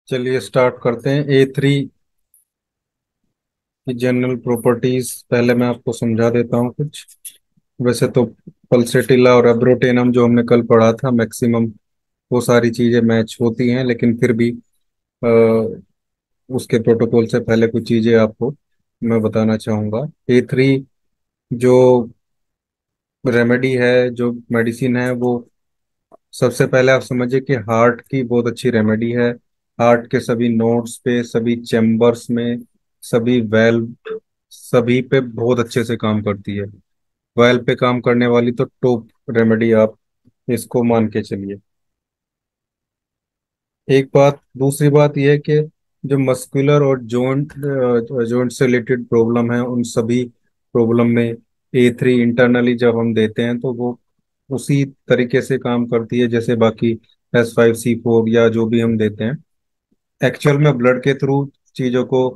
चलिए स्टार्ट करते हैं। A3 की जनरल प्रॉपर्टीज पहले मैं आपको समझा देता हूँ कुछ। वैसे तो पल्सेटिला और एब्रोटेनम जो हमने कल पढ़ा था, मैक्सिमम वो सारी चीज़ें मैच होती हैं, लेकिन फिर भी अ, उसके प्रोटोकॉल से पहले कुछ चीज़ें आपको मैं बताना चाहूँगा। A3 जो रेमेडी है, जो मेडिसिन है, वो सबसे पहले आप समझिए कि हार्ट की बहुत अच्छी रेमेडी है। हार्ट के सभी नोड्स पे, सभी चैम्बर्स में, सभी वेल्व, सभी पे बहुत अच्छे से काम करती है। वेल्व पे काम करने वाली तो टॉप रेमेडी आप इसको मान के चलिए। एक बात, दूसरी बात यह है कि जो मस्कुलर और जॉइंट से रिलेटेड प्रॉब्लम है, उन सभी प्रॉब्लम में A3 इंटरनली जब हम देते हैं तो वो उसी तरीके से काम करती है जैसे बाकी S5C4 या जो भी हम देते हैं। एक्चुअल में ब्लड के थ्रू चीज़ों को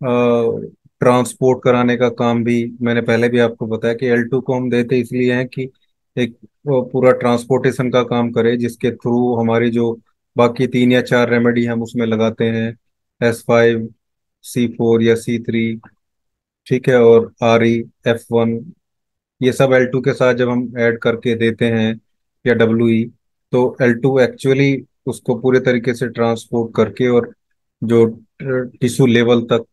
ट्रांसपोर्ट कराने का काम भी मैंने पहले भी आपको बताया कि L2 को हम देते इसलिए हैं कि एक वो पूरा ट्रांसपोर्टेशन का काम करे, जिसके थ्रू हमारी जो बाकी तीन या चार रेमेडी हम उसमें लगाते हैं, S5C4 या C3, ठीक है, और RE F1, ये सब L2 के साथ जब हम ऐड करके देते हैं, या WE, तो L2 एक्चुअली उसको पूरे तरीके से ट्रांसपोर्ट करके और जो टिश्यू लेवल तक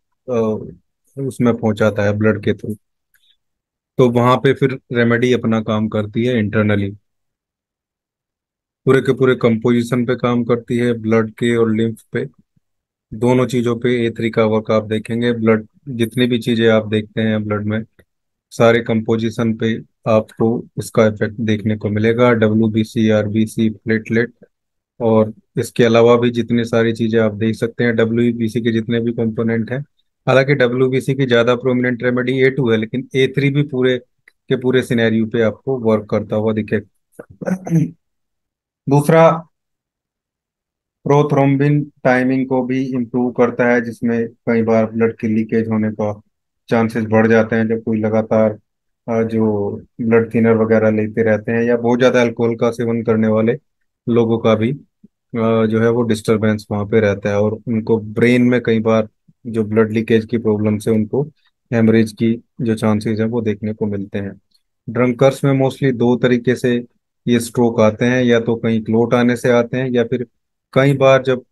उसमें पहुंचाता है ब्लड के थ्रू। तो वहां पे फिर रेमेडी अपना काम करती है इंटरनली, पूरे के पूरे कंपोजिशन पे काम करती है, ब्लड के और लिम्फ पे, दोनों चीजों पे A3 का वर्क आप देखेंगे। ब्लड जितनी भी चीजें आप देखते हैं ब्लड में, सारे कंपोजिशन पे आपको इसका इफेक्ट देखने को मिलेगा। WBC, RBC, प्लेटलेट, और इसके अलावा भी जितनी सारी चीजें आप देख सकते हैं WBC के जितने भी कंपोनेंट हैं। हालांकि WBC की ज्यादा प्रोमिनेंट रेमेडी A2 है, लेकिन A3 भी पूरे के पूरे सिनेरियो पे आपको वर्क करता हुआ दिखेगा। दूसरा, प्रोथ्रोम्बिन टाइमिंग को भी इम्प्रूव करता है, जिसमें कई बार ब्लड की लीकेज होने का चांसेस बढ़ जाते हैं जब कोई लगातार जो ब्लड थिनर वगैरह लेते रहते हैं, या बहुत ज़्यादा अल्कोहल का सेवन करने वाले लोगों का भी जो है वो डिस्टरबेंस वहाँ पे रहता है, और उनको ब्रेन में कई बार जो ब्लड लीकेज की प्रॉब्लम से उनको हेमरेज की जो चांसेस हैं वो देखने को मिलते हैं। ड्रंकर्स में मोस्टली दो तरीके से ये स्ट्रोक आते हैं, या तो कहीं क्लोट आने से आते हैं, या फिर कई बार जब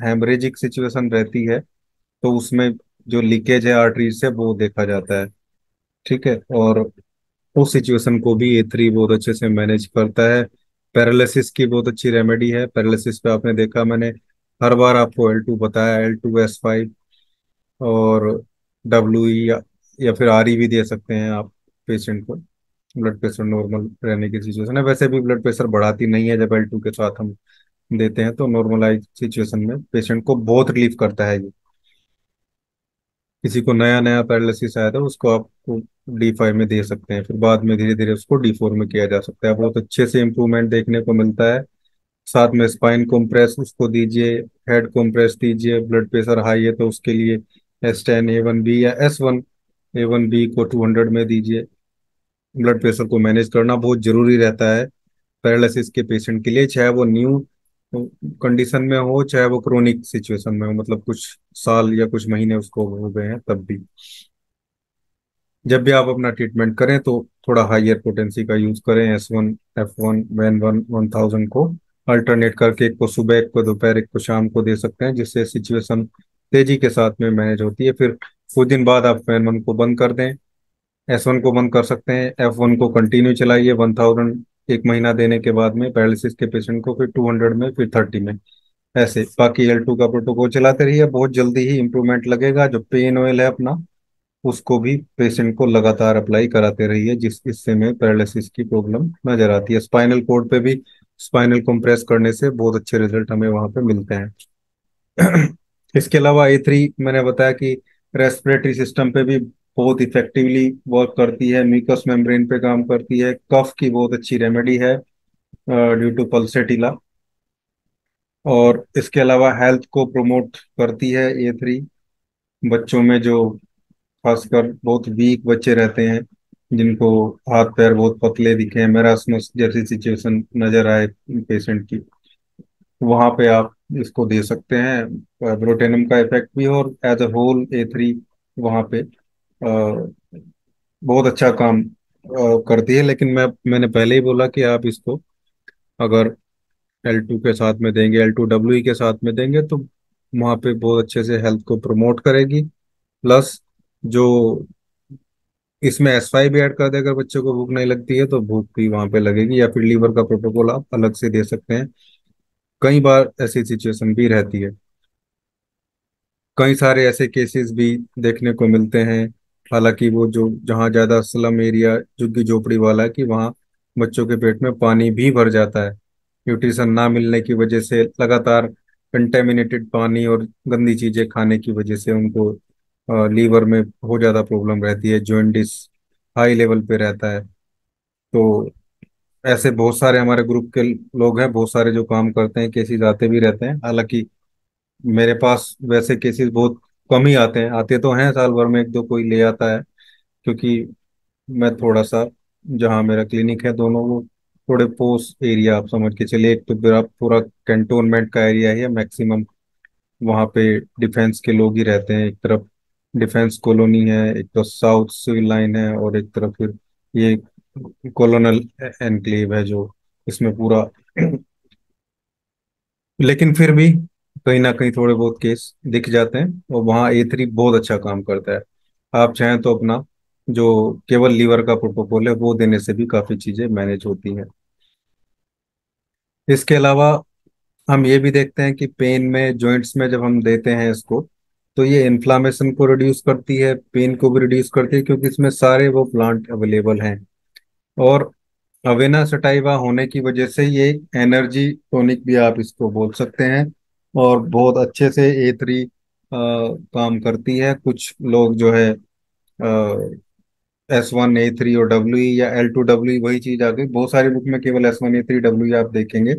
हेमरेजिक सिचुएशन रहती है तो उसमें जो लीकेज है आर्टरीज से वो देखा जाता है, ठीक है। और उस सिचुएशन को भी A3 बहुत अच्छे से मैनेज करता है। पैरालिसिस की बहुत अच्छी रेमेडी है। पैरालिसिस पे आपने देखा, मैंने हर बार आपको L2 बताया, L2S5 और WE, या फिर RE भी दे सकते हैं आप पेशेंट को। ब्लड प्रेशर नॉर्मल रहने की सिचुएशन है, वैसे भी ब्लड प्रेशर बढ़ाती नहीं है जब L2 के साथ हम देते हैं, तो नॉर्मलाइज सिचुएशन में पेशेंट को बहुत रिलीफ करता है ये। किसी को नया नया पैरालिसिस आया था उसको आपको D5 में दे सकते हैं, फिर बाद में धीरे धीरे उसको D4 में किया जा सकता है, बहुत अच्छे से इम्प्रूवमेंट देखने को मिलता है। साथ में स्पाइन कॉम्प्रेस उसको दीजिए, हेड कॉम्प्रेस दीजिए। ब्लड प्रेशर हाई है तो उसके लिए S10 A1B या S1 A1B को 200 में दीजिए। ब्लड प्रेशर को मैनेज करना बहुत जरूरी रहता है पैरालिसिस के पेशेंट के लिए, चाहे वो न्यू कंडीशन में हो, चाहे वो क्रोनिक सिचुएशन में हो, मतलब कुछ साल या कुछ महीने उसको हो गए हैं तब भी। जब भी आप अपना ट्रीटमेंट करें तो थोड़ा हाइयर पोटेंसी का यूज करें। S1 F1 वैन 1000 को अल्टरनेट करके, एक को सुबह, एक को दोपहर, एक को शाम को दे सकते हैं, जिससे सिचुएशन तेजी के साथ में मैनेज होती है। फिर कुछ दिन बाद आप वैन 1 को बंद कर दें, S1 को बंद कर सकते हैं, F1 को कंटिन्यू चलाइए 1000 एक महीना देने के बाद में पैरालिसिस के पेशेंट को, फिर 200 में, फिर 30 में, ऐसे बाकी L2 का प्रोटोकॉल चलाते रहिए। बहुत जल्दी ही इंप्रूवमेंट लगेगा। जो पेन ऑयल है अपना, उसको भी पेशेंट को लगातार अप्लाई कराते रहिए, जिस हिस्से में पैरालिसिस की प्रॉब्लम नजर आती है। स्पाइनल कोड पे भी स्पाइनल कंप्रेस करने से बहुत अच्छे रिजल्ट हमें वहां पे मिलते हैं। इसके अलावा A3 मैंने बताया कि रेस्पिरेटरी सिस्टम पे भी बहुत इफेक्टिवली वर्क करती है, म्यूकस मेम्ब्रेन पे काम करती है, कफ की बहुत अच्छी रेमेडी है ड्यू टू पल्सेटिला। और इसके अलावा हेल्थ को प्रमोट करती है A3। बच्चों में जो खासकर बहुत वीक बच्चे रहते हैं, जिनको हाथ पैर बहुत पतले दिखे, मेरास्मस जैसी सिचुएशन नजर आए पेशेंट की, वहां पे आप इसको दे सकते हैं, ब्रोटेनम का इफेक्ट भी, और एज अ होल ए3 वहाँ पे बहुत अच्छा काम करती है। लेकिन मैंने पहले ही बोला कि आप इसको अगर L2 के साथ में देंगे, L2WE के साथ में देंगे, तो वहाँ पे बहुत अच्छे से हेल्थ को प्रमोट करेगी। प्लस जो इसमें S5 भी ऐड कर दे, अगर बच्चे को भूख नहीं लगती है तो भूख भी वहाँ पे लगेगी, या फिर लीवर का प्रोटोकॉल आप अलग से दे सकते हैं। कई बार ऐसी सिचुएशन भी रहती है, कई सारे ऐसे केसेस भी देखने को मिलते हैं। हालांकि वो जो जहाँ ज्यादा स्लम एरिया, झुग्गी झोपड़ी वाला है, कि वहाँ बच्चों के पेट में पानी भी भर जाता है, न्यूट्रिशन ना मिलने की वजह से, लगातार कंटेमिनेटेड पानी और गंदी चीजें खाने की वजह से उनको लीवर में बहुत ज्यादा प्रॉब्लम रहती है, जॉन्डिस हाई लेवल पे रहता है। तो ऐसे बहुत सारे हमारे ग्रुप के लोग हैं, बहुत सारे जो काम करते हैं, केसेस आते भी रहते हैं। हालांकि मेरे पास वैसे केसेस बहुत कम ही आते हैं, आते तो हैं साल भर में एक दो कोई ले आता है, क्योंकि मैं थोड़ा सा, जहाँ मेरा क्लिनिक है दोनों वो थोड़े पोस्ट एरिया आप समझ के चलिए, एक तो पूरा पूरा कैंटोनमेंट का एरिया है मैक्सिमम, वहाँ पे डिफेंस के लोग ही रहते हैं। एक तरफ डिफेंस कॉलोनी है, एक तो साउथ सिविल लाइन है, और एक तरफ फिर ये कॉलोनल एनक्लेव है जो इसमें पूरा लेकिन फिर भी कहीं ना कहीं थोड़े बहुत केस दिख जाते हैं, और वहाँ ए3 बहुत अच्छा काम करता है। आप चाहें तो अपना जो केवल लीवर का प्रोटोकॉल है वो देने से भी काफी चीजें मैनेज होती हैं। इसके अलावा हम ये भी देखते हैं कि पेन में, जॉइंट्स में जब हम देते हैं इसको, तो ये इन्फ्लामेशन को रिड्यूस करती है, पेन को भी रिड्यूस करती है, क्योंकि इसमें सारे वो प्लांट अवेलेबल हैं। और अवेना सटाइवा होने की वजह से ये एनर्जी टॉनिक भी आप इसको बोल सकते हैं, और बहुत अच्छे से ए3 काम करती है। कुछ लोग जो है S1 A3 और डब्ल्यू या L2W, वही चीज आ गई, बहुत सारी बुक में केवल S1 A3 W आप देखेंगे,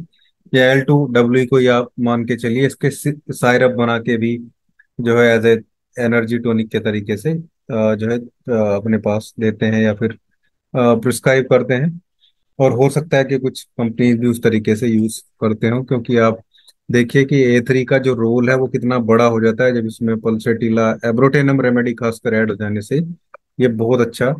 या L2W को ही आप मान के चलिए। इसके सायरप बना के भी जो है एज ए एनर्जी टॉनिक के तरीके से जो है अपने पास देते हैं, या फिर प्रिस्क्राइब करते हैं। और हो सकता है कि कुछ कंपनीज भी उस तरीके से यूज करते हो, क्योंकि आप देखिए कि ए3 का जो रोल है वो कितना बड़ा हो जाता है जब इसमें पल्सेटिला एब्रोटेनम रेमेडी खासकर ऐड हो जाने से, ये बहुत अच्छा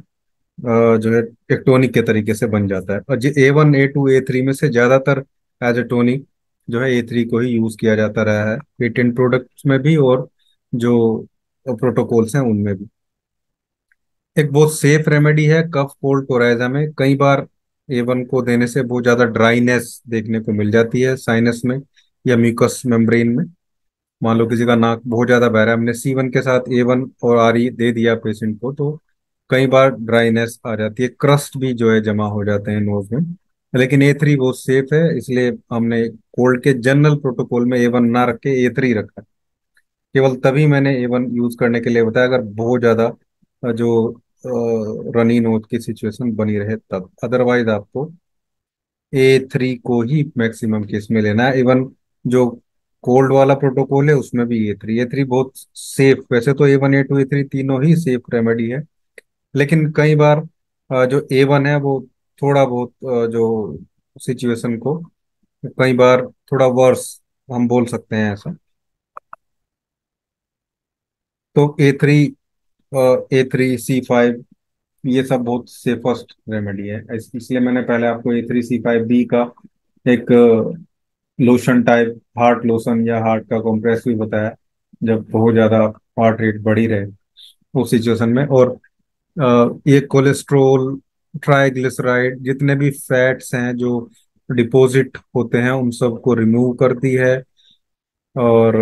जो है एक टॉनिक के तरीके से बन जाता है। और जो A1 A2 A3 में से ज्यादातर एज ए टॉनिक जो है ए3 को ही यूज किया जाता रहा है, पेटेंट प्रोडक्ट्स में भी और जो प्रोटोकॉल्स हैं उनमें भी। एक बहुत सेफ रेमेडी है कफ कोल्ड कोराइजा में। कई बार A1 को देने से बहुत ज्यादा ड्राइनेस देखने को मिल जाती है साइनस में या म्यूकस मेम्ब्रेन में। मान लो किसी का नाक बहुत ज्यादा बह रहा है, हमने C1 के साथ A1 और RE दे दिया पेशेंट को, तो कई बार ड्राइनेस आ जाती है, क्रस्ट भी जो है जमा हो जाते हैं नोज में। लेकिन ए3 बहुत सेफ है, इसलिए हमने कोल्ड के जनरल प्रोटोकॉल में A1 ना रख के ए3 रखा। केवल तभी मैंने A1 यूज करने के लिए बताया अगर बहुत ज्यादा जो रनी नोज की सिचुएशन बनी रहे तब, अदरवाइज आपको ए3 को ही मैक्सिमम केस में लेना है। इवन जो कोल्ड वाला प्रोटोकॉल है उसमें भी ए थ्री बहुत सेफ, वैसे तो A1 A2 A3 तीनों ही सेफ रेमेडी है, लेकिन कई बार जो A1 है वो थोड़ा बहुत जो सिचुएशन को कई बार थोड़ा वर्स हम बोल सकते हैं ऐसा। तो A3 C5 ये सब बहुत सेफेस्ट रेमेडी है, इसलिए मैंने पहले आपको A3 C5B का एक लोशन टाइप हार्ट लोशन या हार्ट का कॉम्प्रेस भी बताया, जब बहुत ज्यादा हार्ट रेट बढ़ी रहे उस सिचुएशन में। और ये कोलेस्ट्रोल, ट्राइग्लिसराइड, जितने भी फैट्स हैं जो डिपॉजिट होते हैं उन सबको रिमूव करती है। और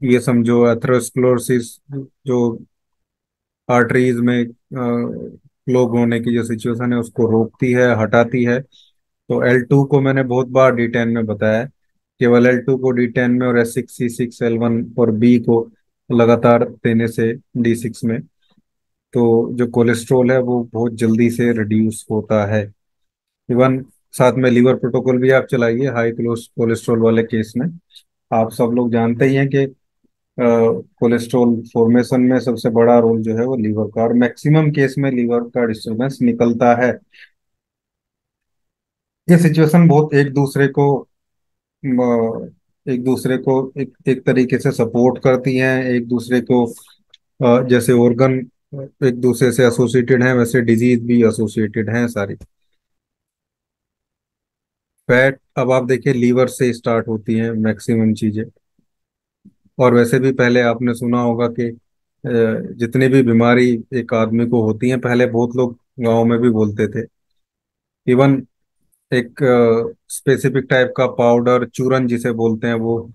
ये समझो एथेरोस्क्लेरोसिस, जो आर्टरीज में क्लोग होने की जो सिचुएशन है उसको रोकती है, हटाती है। तो L2 को मैंने बहुत बार D10 में बताया है, केवल L2 को D10 में, और S6 C6 L1 और B को लगातार देने से D6 में, तो जो कोलेस्ट्रॉल है वो बहुत जल्दी से रिड्यूस होता है। इवन साथ में लीवर प्रोटोकॉल भी आप चलाइए हाई कोलेस्ट्रॉल वाले केस में। आप सब लोग जानते ही हैं कि कोलेस्ट्रॉल फॉर्मेशन में सबसे बड़ा रोल जो है वो लीवर का, और मैक्सिमम केस में लीवर का डिस्टर्बेंस निकलता है। ये सिचुएशन बहुत एक दूसरे को एक दूसरे को एक तरीके से सपोर्ट करती हैं, एक दूसरे को जैसे ऑर्गन एक दूसरे से एसोसिएटेड हैं, वैसे डिजीज भी एसोसिएटेड हैं सारी। फैट अब आप देखिए लीवर से स्टार्ट होती हैं मैक्सिमम चीजें। और वैसे भी पहले आपने सुना होगा कि जितनी भी बीमारी एक आदमी को होती है, पहले बहुत लोग गांव में भी बोलते थे। इवन एक स्पेसिफिक टाइप का पाउडर चूरन जिसे बोलते हैं, वो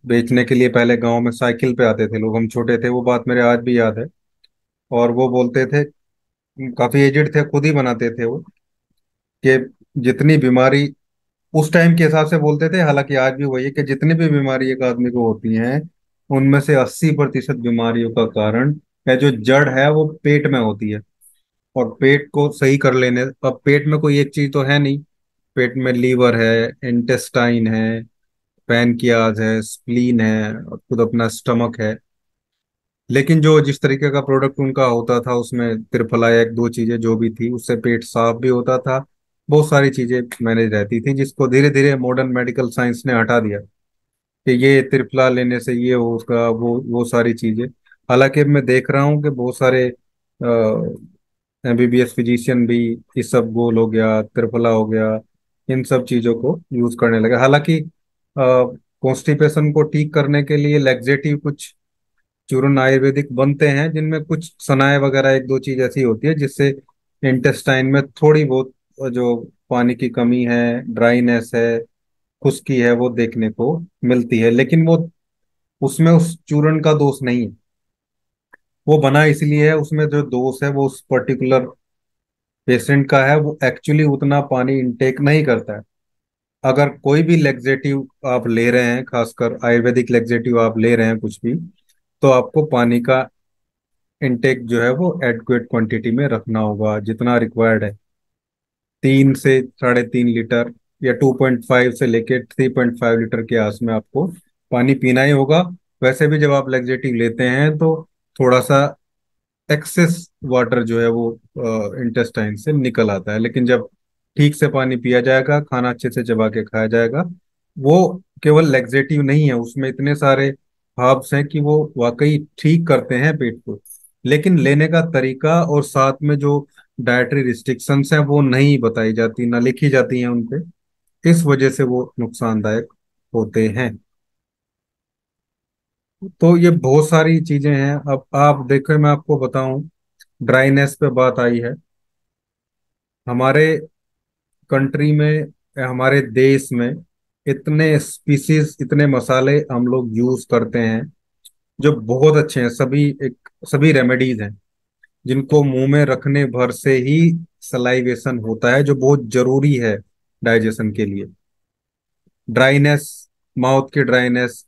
बेचने के लिए पहले गांव में साइकिल पे आते थे लोग, हम छोटे थे, वो बात मेरे आज भी याद है। और वो बोलते थे, काफी एजेड थे, खुद ही बनाते थे वो, कि जितनी बीमारी उस टाइम के हिसाब से बोलते थे, हालांकि आज भी वही है, कि जितनी भी बीमारी एक आदमी को होती है, उनमें से 80% बीमारियों का कारण या जो जड़ है वो पेट में होती है। और पेट को सही कर लेने, अब पेट में कोई एक चीज तो है नहीं, पेट में लीवर है, इंटेस्टाइन है, पैनकियाज है, स्प्लीन है, और खुद अपना स्टमक है। लेकिन जो जिस तरीके का प्रोडक्ट उनका होता था, उसमें त्रिफला या एक दो चीजें जो भी थी, उससे पेट साफ भी होता था, बहुत सारी चीजें मैनेज रहती थी, जिसको धीरे धीरे मॉडर्न मेडिकल साइंस ने हटा दिया कि ये त्रिफला लेने से ये हो, उसका वो सारी चीजें। हालांकि अब मैं देख रहा हूँ कि बहुत सारे एमबीबीएस फिजिशियन भी इसबगोल हो गया, त्रिफला हो गया, इन सब चीजों को यूज करने लगे। हालांकि कॉन्स्टिपेशन को ठीक करने के लिए लैक्सेटिव कुछ चूर्ण आयुर्वेदिक बनते हैं, जिनमें कुछ सनाए वगैरह एक दो चीज ऐसी होती है जिससे इंटेस्टाइन में थोड़ी बहुत जो पानी की कमी है, ड्राइनेस है, खुश्की है, वो देखने को मिलती है। लेकिन वो उसमें उस चूर्ण का दोष नहीं है, वो बना इसलिए है, उसमें जो दोष है वो उस पर्टिकुलर पेशेंट का है, वो एक्चुअली उतना पानी इंटेक नहीं करता है। अगर कोई भी लेक्सेटिव आप ले रहे हैं, खासकर आयुर्वेदिक लेक्सेटिव आप ले रहे हैं कुछ भी, तो आपको पानी का इनटेक जो है वो एडक्वेट क्वांटिटी में रखना होगा, जितना रिक्वायर्ड है। 3 से 3.5 लीटर या 2.5 से लेके 3.5 लीटर के आस में आपको पानी पीना ही होगा। वैसे भी जब आप लेक्सेटिव लेते हैं तो थोड़ा सा एक्सेस वाटर जो है वो इंटेस्टाइन से निकल आता है, लेकिन जब ठीक से पानी पिया जाएगा, खाना अच्छे से चबा के खाया जाएगा, वो केवल लेक्सेटिव नहीं है, उसमें इतने सारे हर्ब्स हैं कि वो वाकई ठीक करते हैं पेट को। लेकिन लेने का तरीका और साथ में जो डाइटरी रिस्ट्रिक्शंस हैं वो नहीं बताई जाती, ना लिखी जाती हैं उनपे, इस वजह से वो नुकसानदायक होते हैं। तो ये बहुत सारी चीजें हैं। अब आप देखो, मैं आपको बताऊं, ड्राइनेस पे बात आई है। हमारे कंट्री में या हमारे देश में इतने स्पीसीज, इतने मसाले हम लोग यूज करते हैं जो बहुत अच्छे हैं, सभी रेमेडीज हैं जिनको मुंह में रखने भर से ही सलाइवेशन होता है, जो बहुत जरूरी है डाइजेशन के लिए। ड्राइनेस, माउथ की ड्राइनेस,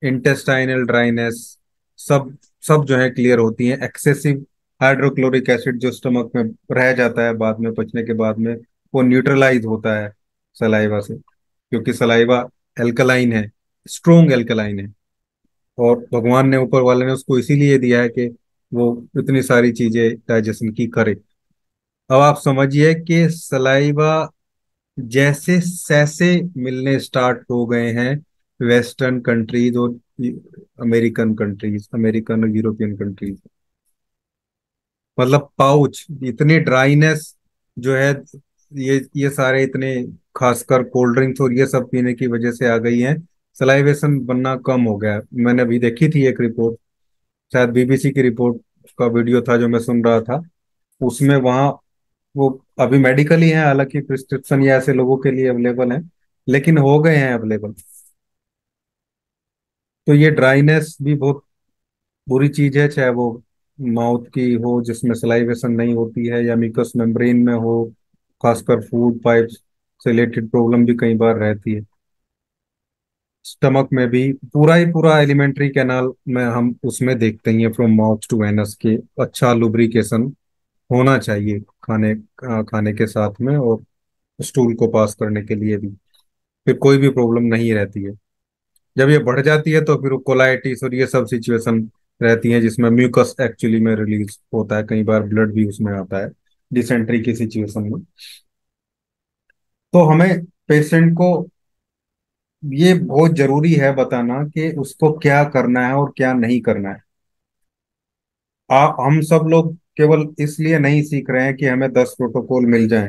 इंटेस्टाइनल ड्राइनेस, सब सब जो है क्लियर होती हैं। एक्सेसिव हाइड्रोक्लोरिक एसिड जो स्टमक में रह जाता है बाद में, पचने के बाद में, वो न्यूट्रलाइज होता है सलाइवा से, क्योंकि सलाइवा एल्कलाइन है, स्ट्रोंग एल्कलाइन है। और भगवान ने, ऊपर वाले ने उसको इसीलिए दिया है कि वो इतनी सारी चीजें डाइजेशन की करे। अब आप समझिए कि सलाइवा जैसे सैसे मिलने स्टार्ट हो गए हैं वेस्टर्न कंट्रीज और अमेरिकन और यूरोपियन कंट्रीज, मतलब पाउच, इतनी ड्राइनेस जो है, ये सारे इतने, खासकर कोल्ड ड्रिंक्स और ये सब पीने की वजह से आ गई है, सलाइवेशन बनना कम हो गया है। मैंने अभी देखी थी एक रिपोर्ट, शायद बीबीसी की रिपोर्ट का वीडियो था जो मैं सुन रहा था, उसमें वहाँ वो अभी मेडिकली है, हालांकि प्रिस्क्रिप्शन या ऐसे लोगों के लिए अवेलेबल है, लेकिन हो गए हैं अवेलेबल। तो ये ड्राइनेस भी बहुत बुरी चीज है, चाहे वो माउथ की हो जिसमें सलाइवेशन नहीं होती है, या म्यूकस मेम्ब्रेन में हो, खासकर फूड पाइप्स से रिलेटेड प्रॉब्लम भी कई बार रहती है। स्टमक में भी पूरा ही पूरा एलिमेंट्री कैनाल में हम उसमें देखते ही हैं, फ्रॉम माउथ टू एनस के अच्छा लुब्रिकेशन होना चाहिए खाने के साथ में, और स्टूल को पास करने के लिए भी फिर कोई भी प्रॉब्लम नहीं रहती है। जब ये बढ़ जाती है तो फिर कोलाइटिस और ये सब सिचुएशन रहती हैं, जिसमें म्यूकस एक्चुअली में रिलीज होता है, कई बार ब्लड भी उसमें आता है डिसेंट्री की सिचुएशन में। तो हमें पेशेंट को ये बहुत जरूरी है बताना कि उसको क्या करना है और क्या नहीं करना है। हम सब लोग केवल इसलिए नहीं सीख रहे हैं कि हमें 10 प्रोटोकॉल मिल जाएं।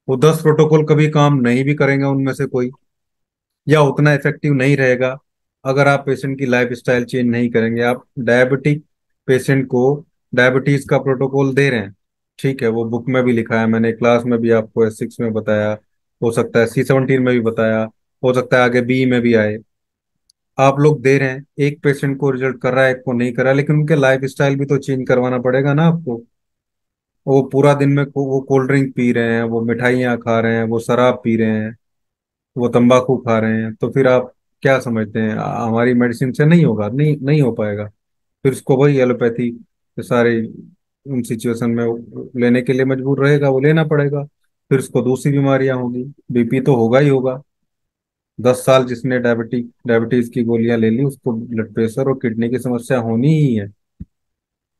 वो 10 प्रोटोकॉल कभी काम नहीं भी करेंगे उनमें से कोई, या उतना इफेक्टिव नहीं रहेगा अगर आप पेशेंट की लाइफ स्टाइल चेंज नहीं करेंगे। आप डायबिटिक पेशेंट को डायबिटीज का प्रोटोकॉल दे रहे हैं, ठीक है, वो बुक में भी लिखा है, मैंने क्लास में भी आपको S6 में बताया, हो सकता है C17 में भी बताया, हो सकता है आगे बी में भी आए। आप लोग दे रहे हैं, एक पेशेंट को रिजल्ट कर रहा है, एक को नहीं कर रहा है, लेकिन उनके लाइफ स्टाइल भी तो चेंज करवाना पड़ेगा ना आपको। वो पूरा दिन में वो कोल्ड ड्रिंक पी रहे हैं, वो मिठाइयाँ खा रहे हैं, वो शराब पी रहे हैं, वो तंबाकू खा रहे हैं, तो फिर आप क्या समझते हैं हमारी मेडिसिन से नहीं होगा? नहीं, नहीं हो पाएगा। फिर उसको वही एलोपैथी के सारे उन सिचुएशन में वो लेने के लिए मजबूर रहेगा, वो लेना पड़ेगा। फिर उसको दूसरी बीमारियां होंगी, बीपी तो होगा ही होगा। 10 साल जिसने डायबिटीज की गोलियां ले ली उसको ब्लड प्रेशर और किडनी की समस्या होनी ही है।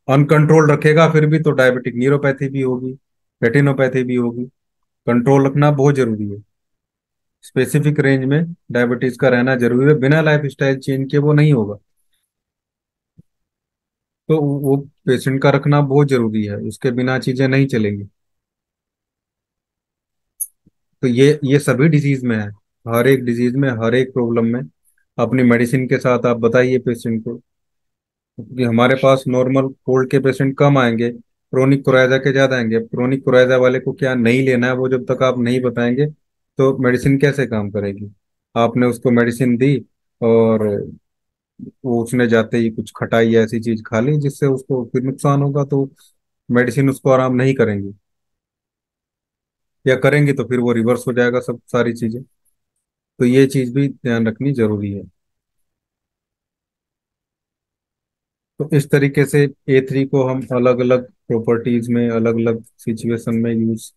अनकंट्रोल रखेगा फिर भी तो डायबिटिक न्यूरोपैथी भी होगी, रेटिनोपैथी भी होगी। कंट्रोल रखना बहुत जरूरी है। स्पेसिफिक रेंज में डायबिटीज का रहना जरूरी है, बिना लाइफ स्टाइल चेंज के वो नहीं होगा। तो वो पेशेंट का रखना बहुत जरूरी है, उसके बिना चीजें नहीं चलेंगी। तो ये सभी डिजीज में है, हर एक डिजीज में, हर एक प्रॉब्लम में अपनी मेडिसिन के साथ आप बताइए पेशेंट को। क्योंकि हमारे पास नॉर्मल कोल्ड के पेशेंट कम आएंगे, क्रोनिक कोराइजा के ज्यादा आएंगे। क्रोनिक कोराइजा वाले को क्या नहीं लेना है वो जब तक आप नहीं बताएंगे तो मेडिसिन कैसे काम करेगी? आपने उसको मेडिसिन दी और वो उसने जाते ही कुछ खटाई या ऐसी चीज खा ली जिससे उसको फिर नुकसान होगा, तो मेडिसिन उसको आराम नहीं करेंगी, या करेंगी तो फिर वो रिवर्स हो जाएगा सब सारी चीजें। तो ये चीज भी ध्यान रखनी जरूरी है। तो इस तरीके से A3 को हम अलग अलग प्रॉपर्टीज में, अलग अलग सिचुएशन में यूज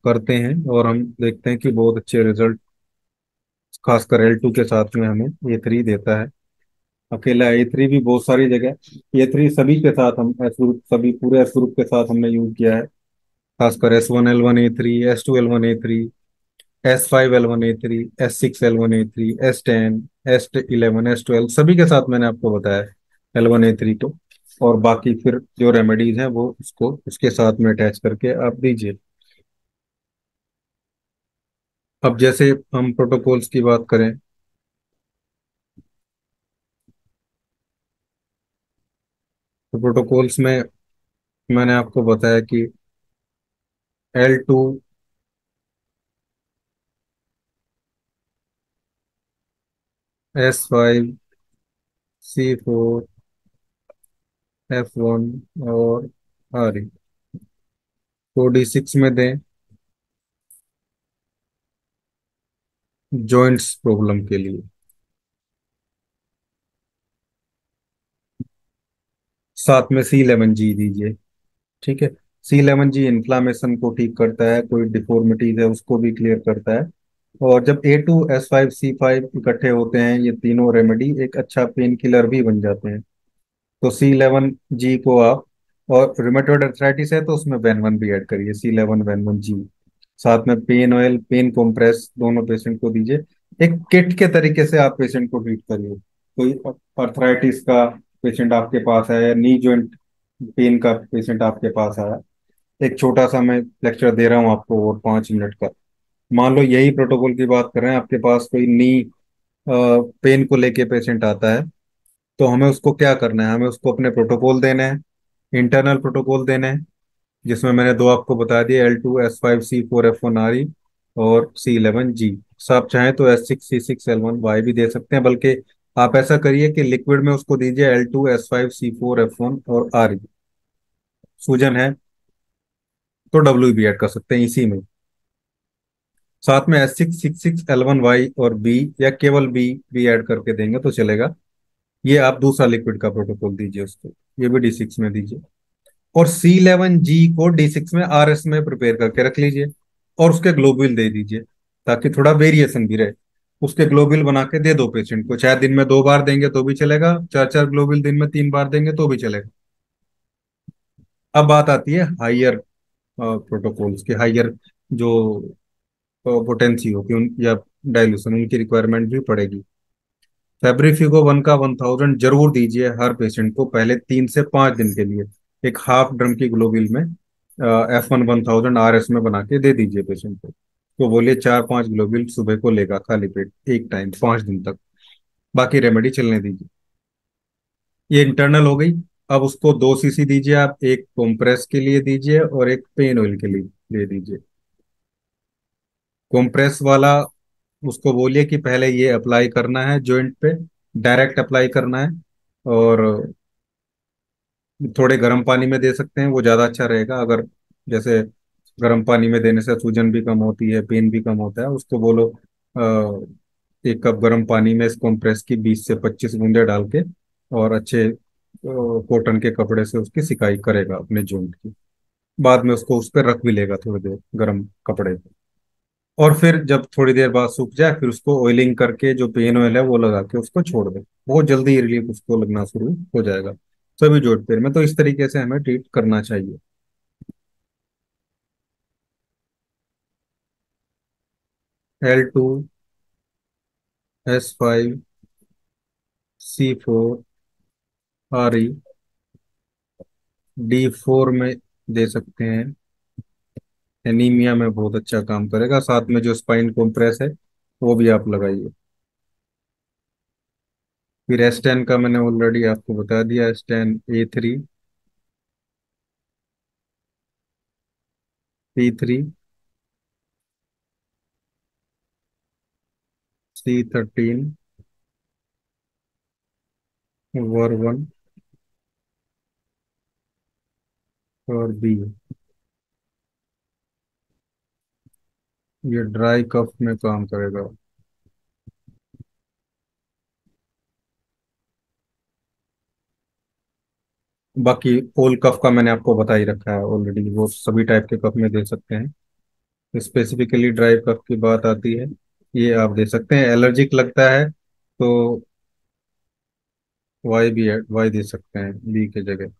करते हैं, और हम देखते हैं कि बहुत अच्छे रिजल्ट खासकर L2 के साथ में हमें A3 देता है। अकेला A3 भी बहुत सारी जगह, A3 सभी के साथ हम एस ग्रुप, सभी पूरे एस ग्रुप के साथ हमने यूज किया है। खासकर S1L1A3, S2L1A3, S5L1A3, S6L1A3, S10, S11, S12 सभी के साथ मैंने आपको बताया L1A3 को। और बाकी फिर जो रेमेडीज हैं वो उसको उसके साथ में अटैच करके आप दीजिए। अब जैसे हम प्रोटोकॉल्स की बात करें, तो प्रोटोकॉल्स में मैंने आपको बताया कि L2, S5, C4, F1 और RE को D6 में दें जॉइंट्स प्रॉब्लम के लिए। साथ में C11G दीजिए, ठीक है। C11G इन्फ्लामेशन को ठीक करता है, कोई डिफॉर्मिटीज है उसको भी क्लियर करता है। और जब A2, S5, C5 इकट्ठे होते हैं ये तीनों रेमेडी एक अच्छा पेन किलर भी बन जाते हैं। तो C11G को आप, और रुमेटोइड अर्थराइटिस है तो उसमें वेन वन भी ऐड करिए, C11 वेन वन जी। साथ में पेन ऑयल, पेन कॉम्प्रेस दोनों पेशेंट को दीजिए। एक किट के तरीके से आप पेशेंट को ट्रीट करिए। कोई अर्थराइटिस का पेशेंट आपके पास है, या नी जॉइंट पेन का पेशेंट आपके पास आया, एक छोटा सा मैं लेक्चर दे रहा हूँ आपको और 5 मिनट का। मान लो यही प्रोटोकॉल की बात कर रहे हैं, आपके पास कोई नी पेन को लेके पेशेंट आता है, तो हमें उसको क्या करना है? हमें उसको अपने प्रोटोकॉल देने हैं, इंटरनल प्रोटोकॉल देने हैं, जिसमें मैंने दो आपको बता दिए, L2, S5, C4, F1, RE और C11G। आप चाहें तो S6, C6, L1, Y भी दे सकते हैं, बल्कि आप ऐसा करिए कि लिक्विड में उसको दीजिए L2, S5, C4, F1 और RE। सूजन है तो W भी ऐड कर सकते हैं इसी में। साथ में S6, C6, L1, Y और B, या केवल B भी ऐड करके देंगे तो चलेगा। ये आप दूसरा लिक्विड का प्रोटोकॉल दीजिए उसको, ये भी D6 में दीजिए। और C11G को D6 में RS में प्रिपेयर करके रख लीजिए, और उसके ग्लोब्यूल दे दीजिए, ताकि थोड़ा वेरिएशन भी रहे। उसके ग्लोब्यूल बना के दे दो पेशेंट को, चाहे दिन में 2 बार देंगे तो भी चलेगा, 4 4 ग्लोब्यूल दिन में 3 बार देंगे तो भी चलेगा। अब बात आती है हाइयर प्रोटोकॉल्स के, हाइयर जो पोटेंसी होगी उन, या डाइल्यूशन उनकी रिक्वायरमेंट भी पड़ेगी। फेब्रिफिको 1 का 1000 जरूर दीजिए हर पेशेंट को पहले 3 से 5 दिन के लिए। एक हाफ ड्रम की ग्लोबिल में F1 1000 RS में बना के दे दीजिए पेशेंट को। तो बोलिए 4-5 ग्लोबिल सुबह को लेगा खाली पेट एक टाइम 5 दिन तक। बाकी रेमेडी चलने दीजिए। ये इंटरनल हो गई। अब उसको 2 सीसी दीजिए आप, एक कॉम्प्रेस के लिए दीजिए और एक पेन ऑयल के लिए दे दीजिए। कॉम्प्रेस वाला उसको बोलिए कि पहले ये अप्लाई करना है जॉइंट पे, डायरेक्ट अप्लाई करना है। और थोड़े गर्म पानी में दे सकते हैं, वो ज़्यादा अच्छा रहेगा। अगर जैसे गर्म पानी में देने से सूजन भी कम होती है, पेन भी कम होता है, उसको बोलो 1 कप गर्म पानी में इस कॉम्प्रेस की 20 से 25 बूंदे डाल के और अच्छे कॉटन के कपड़े से उसकी सिकाई करेगा अपने जॉइंट की। बाद में उसको उस पर रख भी लेगा थोड़ी देर गर्म कपड़े पे। और फिर जब थोड़ी देर बाद सूख जाए फिर उसको ऑयलिंग करके जो पेन ऑयल है वो लगा के उसको छोड़ दे। बहुत जल्दी रिलीफ उसको लगना शुरू हो जाएगा सभी जोड़ पेन में। तो इस तरीके से हमें ट्रीट करना चाहिए। L2, S5, C4, RE, D4 में दे सकते हैं। एनीमिया में बहुत अच्छा काम करेगा। साथ में जो स्पाइन कॉम्प्रेस है वो भी आप लगाइए। फिर S10 का मैंने ऑलरेडी आपको बता दिया, P3, C13, वर्वन और बी। ये ड्राई कफ में काम करेगा। बाकी ओल कफ का मैंने आपको बता ही रखा है ऑलरेडी, वो सभी टाइप के कफ में दे सकते हैं। स्पेसिफिकली ड्राई कफ की बात आती है, ये आप दे सकते हैं। एलर्जिक लगता है तो वाई भी वाई दे सकते हैं बी के जगह।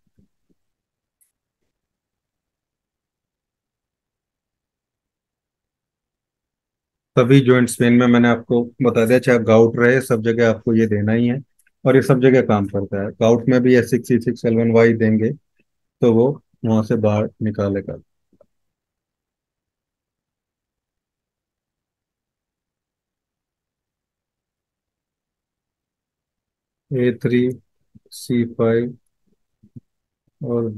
सभी जॉइंट्स पेन में मैंने आपको बता दिया, चाहे गाउट रहे सब जगह आपको ये देना ही है। और ये सब जगह काम करता है। गाउट में भी S6, C6, L1 वाई देंगे तो वो वहां से बाहर निकालेगा। A3, C5 और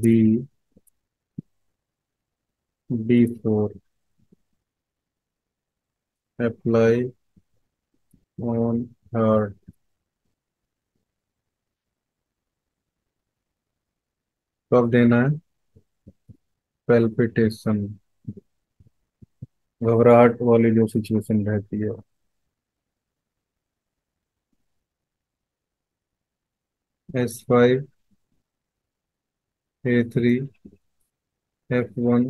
D4 अप्लाई ऑन हार्ट। कब देना है? पेल्पिटेशन, घबराहट वाली जो सिचुएशन रहती है। S5, A3, F1,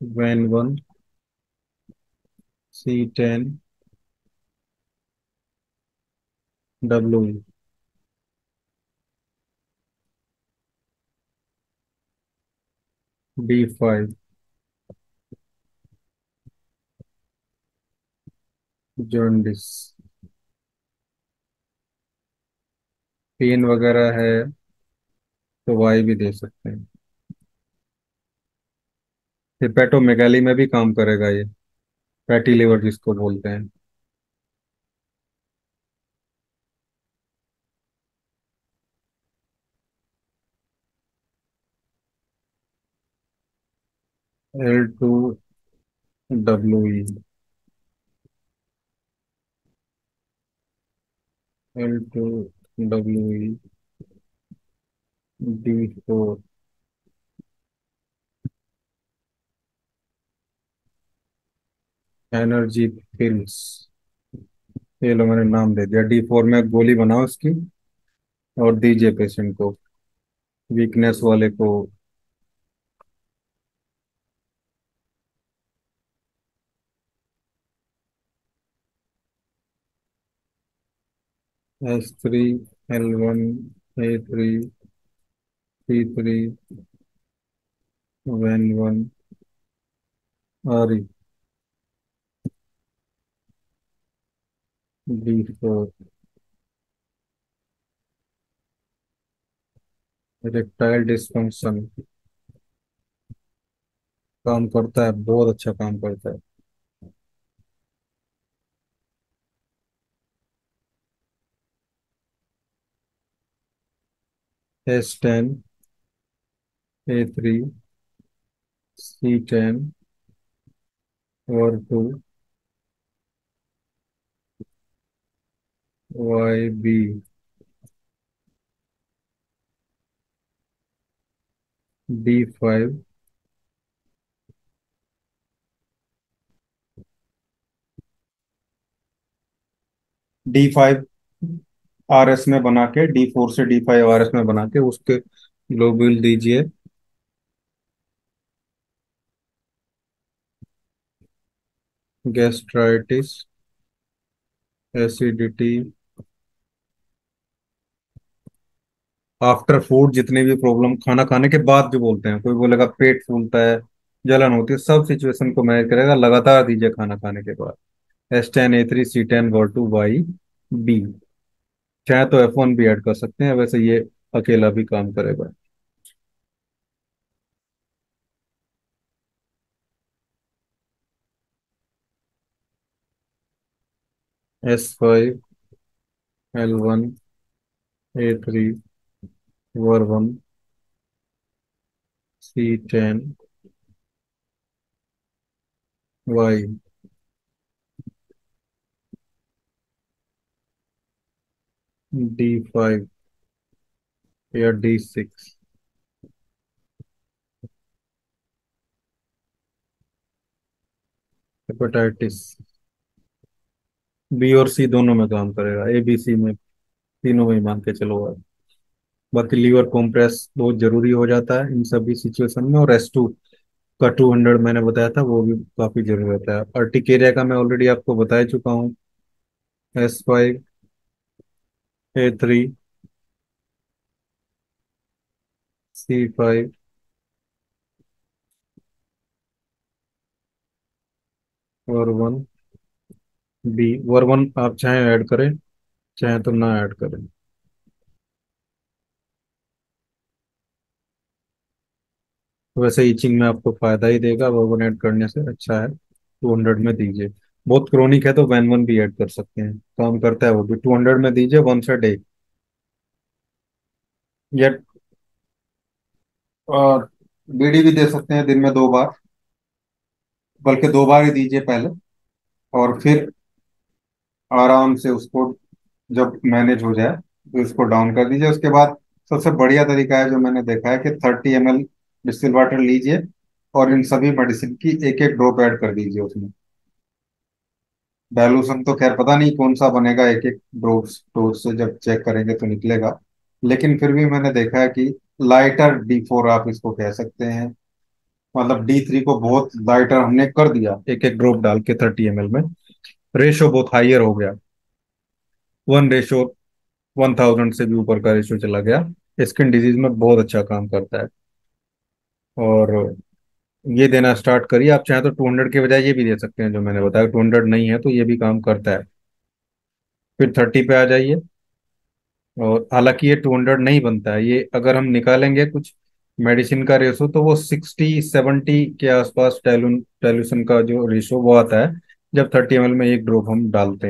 Van 1, C10, W, D5, jaundice. Pen वगैरह है तो वाई भी दे सकते हैं। हिपेटोमेगाली में भी काम करेगा ये, फैटी लिवर जिसको बोलते हैं। L2, W, L2, W, D4। Energy pills, ये लो मैंने नाम दे दिया। D4 में गोली बनाओ उसकी और दीजिए पेशेंट को, वीकनेस वाले को। S3, L1, A3, C3, Van 1, RE। D4। Erectile dysfunction काम करता है, बहुत अच्छा काम करता है। S10, A3, C10, और 2, YB, D5, D5 RS में बना के, D4 से D5 RS में बना के उसके ग्लोब्यूल दीजिए। गैस्ट्राइटिस, एसिडिटी, आफ्टर फूड जितने भी प्रॉब्लम, खाना खाने के बाद जो बोलते हैं, कोई बोलेगा पेट फूलता है, जलन होती है, सब सिचुएशन को मैनेज करेगा, लगातार दीजिए खाना खाने के बाद। S10, A3, C10, Go2, YB। चाहे तो F1 भी ऐड कर सकते हैं, वैसे ये अकेला भी काम करेगा। S5, L1, A3, War1, C10, Y, D5 या D6। हेपेटाइटिस बी और सी दोनों में काम करेगा, ABC में, तीनों में ही मान के चलो आप। बाकी लीवर कॉम्प्रेस बहुत जरूरी हो जाता है इन सभी सिचुएशन में, और S2 का 200 मैंने बताया था, वो भी काफी जरूरी होता है। अर्टिकेरिया का मैं ऑलरेडी आपको बता चुका हूँ। S5, A3, C5, और 1B। वर 1 आप चाहे ऐड करें, चाहे तो ना ऐड करें। वैसे ईचिंग में आपको फायदा ही देगा, वर 1 ऐड करने से अच्छा है 200 में दीजिए। बहुत क्रोनिक है तो वैन 1 भी ऐड कर सकते हैं, काम करता है वो भी। 200 में दीजिए, 1 से डे। या बीडी भी दे सकते हैं दिन में 2 बार, बल्कि 2 बार ही दीजिए पहले, और फिर आराम से उसको, जब मैनेज हो जाए तो इसको डाउन कर दीजिए। उसके बाद सबसे बढ़िया तरीका है जो मैंने देखा है कि 30 ml डिस्टिल वाटर लीजिए, और इन सभी मेडिसिन की एक एक ड्रॉप ऐड कर दीजिए उसमें। डायलूशन तो खैर पता नहीं कौन सा बनेगा, एक एक ड्रॉप्स डोज से जब चेक करेंगे तो निकलेगा। लेकिन फिर भी मैंने देखा है कि लाइटर D4 आप इसको कह सकते हैं, मतलब D3 को बहुत लाइटर हमने कर दिया, एक एक ड्रॉप डाल के 30 ml में। रेशो बहुत हाइयर हो गया, 1:1000 से भी ऊपर का रेशो चला गया। स्किन डिजीज में बहुत अच्छा काम करता है। और ये देना स्टार्ट करिए। आप चाहे तो 200 के बजाय ये भी दे सकते हैं जो मैंने बताया, 200 नहीं है तो ये भी काम करता है। फिर 30 पे आ जाइए। और हालांकि ये 200 नहीं बनता है, ये अगर हम निकालेंगे कुछ मेडिसिन का रेशो तो वो 60-70 के आसपास, टेलूशन का जो रेशो वो आता है, जब 30 ml में एक ड्रॉप हम डालते हैं।